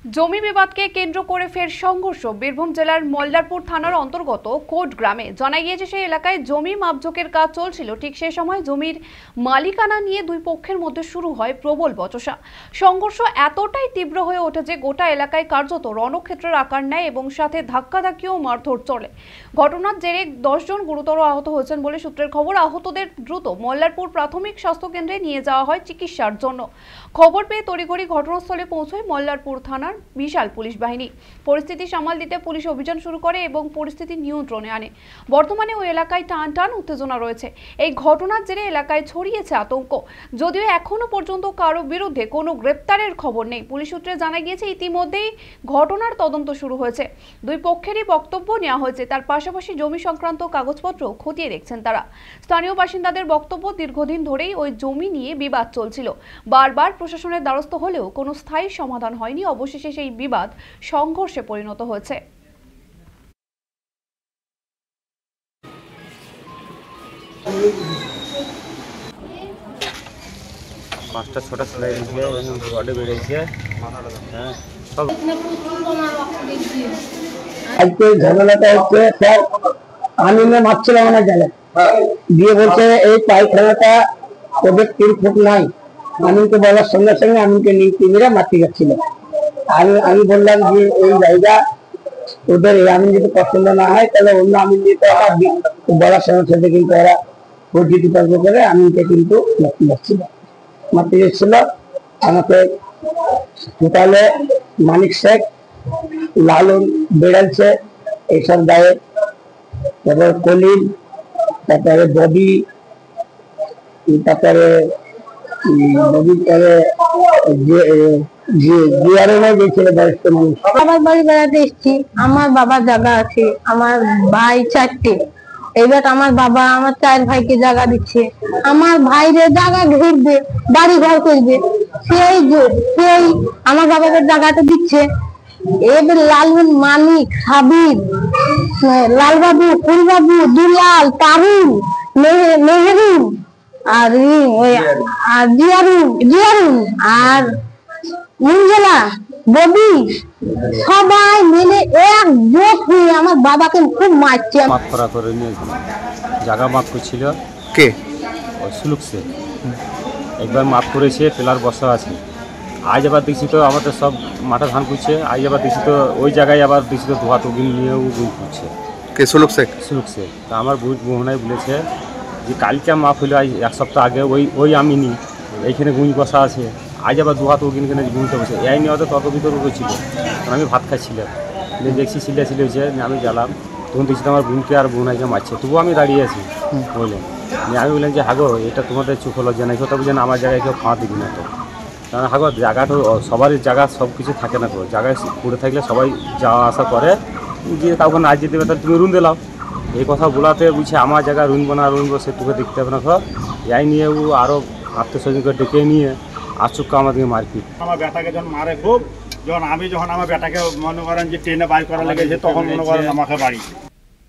জমি বিবাদকে কেন্দ্র করে ফের সংঘর্ষ বীরভূম জেলার মল্লারপুর থানার অন্তর্গত কোট গ্রামে। জানা গিয়েছে সেই এলাকায় জমি মাপজোকের কাজ চলছিল। ঠিক সেই সময় জমির মালিকানা নিয়ে দুই পক্ষের মধ্যে শুরু হয় প্রবল বচসা। সংঘর্ষ এতটাই তীব্র হয়ে ওঠে যে গোটা এলাকায় কার্যত রণক্ষেত্রের আকার নেয় এবং সাথে ধাক্কাধাক্কি ও মারধর চলে। ঘটনার জেরে 10 জন গুরুতর আহত হয়েছেন বলে সূত্রের খবর। আহতদের দ্রুত মল্লারপুর প্রাথমিক স্বাস্থ্য কেন্দ্রে নিয়ে যাওয়া হয় চিকিৎসার জন্য। খবর পেয়ে তড়িঘড়ি ঘটনাস্থলে পৌঁছয় মল্লারপুর থানার বিশাল পুলিশ বাহিনী। পরিস্থিতি সামাল দিতে পুলিশ অভিযান শুরু করে এবং পরিস্থিতি নিয়ন্ত্রণে আনে। বর্তমানে ওই এলাকায় টান উত্তেজনা রয়েছে। এই ঘটনার জেরে এলাকায় ছড়িয়েছে আতঙ্ক। যদিও এখনো পর্যন্ত কারো বিরুদ্ধে কোনো গ্রেপ্তারের খবর নেই। পুলিশ সূত্রে জানা গিয়েছে ইতিমধ্যেই ঘটনার তদন্ত শুরু হয়েছে। দুই পক্ষেরই বক্তব্য নেওয়া হয়েছে। তার পাশাপাশি জমি সংক্রান্ত কাগজপত্র খতিয়ে দেখছেন তারা। স্থানীয় বাসিন্দাদের বক্তব্য, দীর্ঘদিন ধরেই ওই জমি নিয়ে বিবাদ চলছিল। বারবার প্রশাসনের দ্বারস্থ হলেও কোনো স্থায়ী সমাধান হয়নি। অবশেষে সেই বিবাদ সংঘর্ষে পরিণত হয়েছে। পাঁচটা ছোটা ছেলে রডে বেড়েছে। আজকে ঝামেলাটা হচ্ছে স্যার, আমি মারছিলাম না জানে দিয়ে বলছে এই পায়খানাটা ওদের 3 ফুট নাই। আমিনকে বলার সঙ্গে সঙ্গে আমিনকে নিয়ে মারতে যাচ্ছিল। আমি বললাম যে এই জায়গা ওদের এই আমিন যদি পছন্দ না হয় তাহলে অন্য আমিন দিতে বলার সঙ্গে সঙ্গে কিন্তু ওরা পরিচিতি তর্ক করে আমিনকে কিন্তু মারতে যাচ্ছিল। আমাকে টোটালে মানিক শেখ, লালন বেড়ালছে এইসব গায়ে, তারপরে কলিম, তারপরে ববি, তারপরে বাবার বাড়ি বেড়াতে এসছি। আমার বাবার জায়গা আছে, আমার ভাই 4টে। এবার আমার বাবা আমার 4 ভাইকে জায়গা দিচ্ছে। আমার ভাইরে জায়গা ঘিরবে, বাড়ি ঘর করবে, সেই আমার বাবাকে জায়গাটা দিচ্ছে। এবার লালন, মানিক, হাবিব, লালবাবু, ফুলবাবু, দুলাল, তারুন, মেহরুন আর জিয়ারুন আর মঞ্জুলা, ববি সবাই মিলে একজোট হয়ে আমার বাবাকে খুব মারছে। মাপ করা করে নিয়েছিল, জায়গা মাপ করছিল কে সুলুক সে একবার মাপ করেছে, পেলার বসা আছে। আজ আবার দেখছি তো আমাদের সব মাঠে ধান করছে। আজ আবার দেখছি তো ওই জায়গায় আবার দেখছি তো ধোয়া তুগিন নিয়েও গুণ করছে। কে সুলুক শেখ? সুলুক সে তা আমার মোহনায় বলেছে যে কালকে মাপ হলো, আজ 1 সপ্তাহ আগে ওই আমিনি এইখানে গুঁজ বসা আছে। আজ আবার দুহাত ওগিন কেনে গুঁজতে বসে। এই নিয়ে হয়তো তর্ক বিতর্ক ছিল। আমি ভাত খাচ্ছিলাম, দেখছি ছিলে হয়েছে। আমি গেলাম, তখন দেখছি তো আমার বোনকে আর বোনাইকে মারছে। তবুও আমি দাঁড়িয়ে আছি। বললেন আমি বললাম যে হাগো এটা তোমাদের চোখ হলো যে না, কথা বুঝেন আমার জায়গায় কেউ ফাঁদ দিবি না তো। কারণ হাগো জায়গাটা সবারই জায়গা সব কিছু থাকে না তো। জায়গায় পড়ে থাকলে সবাই যাওয়া আসা করে, যে কাউকে না যেতে হবে তাহলে তুমি রুন দিলাও। এই কথা বলাতে বুঝছে আমার জায়গায় রুনবো না রুনবো সে তোকে দেখতে হবে না। এই নিয়ে ও আরও আত্মস্বজনকে ডেকে নিয়ে আচুক্কা আমাদেরকে মারপিট। আমার বেটাকে যখন মারে খুব, যখন আমার বেটাকে মনে করেন যে ট্রেনে বাইর করা লেগেছে, তখন মনে করেন আমাকে বাড়ি